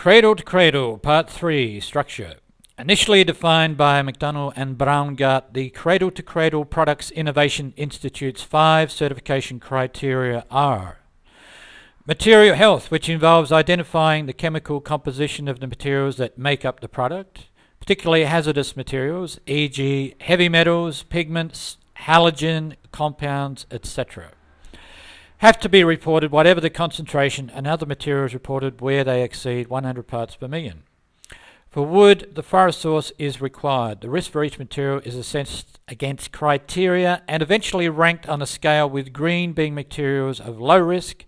Cradle to Cradle, Part 3, Structure. Initially defined by McDonnell and Braungart, the Cradle to Cradle Products Innovation Institute's 5 certification criteria are: material health, which involves identifying the chemical composition of the materials that make up the product, particularly hazardous materials, e.g. heavy metals, pigments, halogen compounds, etc. Have to be reported whatever the concentration, and other materials reported where they exceed 100 parts per million. For wood, the forest source is required. The risk for each material is assessed against criteria and eventually ranked on a scale, with green being materials of low risk,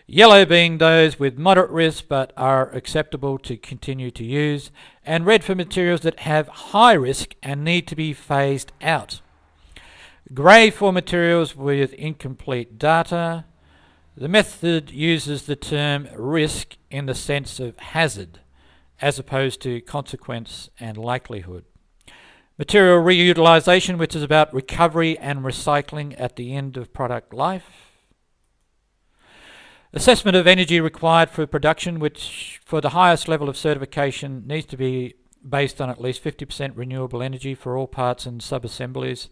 yellow being those with moderate risk but are acceptable to continue to use, and red for materials that have high risk and need to be phased out. Grey for materials with incomplete data. The method uses the term risk in the sense of hazard, as opposed to consequence and likelihood. Material reutilization, which is about recovery and recycling at the end of product life. Assessment of energy required for production, which for the highest level of certification needs to be based on at least 50% renewable energy for all parts and sub-assemblies.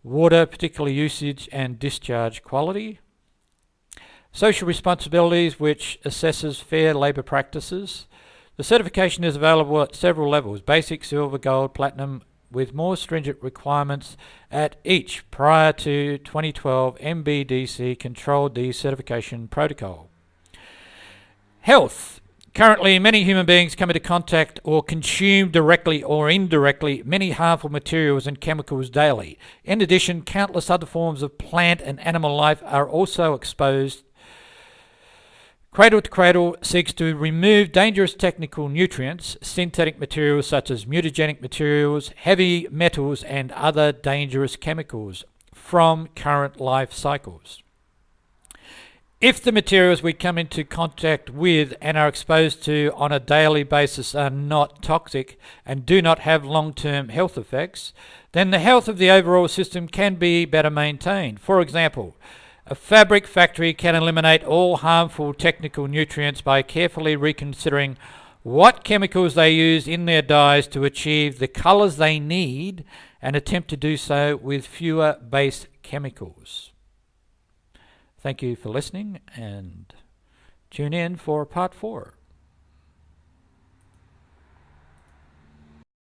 Water, particularly usage and discharge quality. Social responsibilities, which assesses fair labour practices. The certification is available at several levels: basic, silver, gold, platinum, with more stringent requirements at each prior to 2012 MBDC controlled decertification protocol. Health. Currently, many human beings come into contact or consume directly or indirectly many harmful materials and chemicals daily. In addition, countless other forms of plant and animal life are also exposed. Cradle to Cradle seeks to remove dangerous technical nutrients, synthetic materials such as mutagenic materials, heavy metals, and other dangerous chemicals from current life cycles. If the materials we come into contact with and are exposed to on a daily basis are not toxic and do not have long-term health effects, then the health of the overall system can be better maintained. For example, a fabric factory can eliminate all harmful technical nutrients by carefully reconsidering what chemicals they use in their dyes to achieve the colours they need, and attempt to do so with fewer base chemicals. Thank you for listening, and tune in for part 4.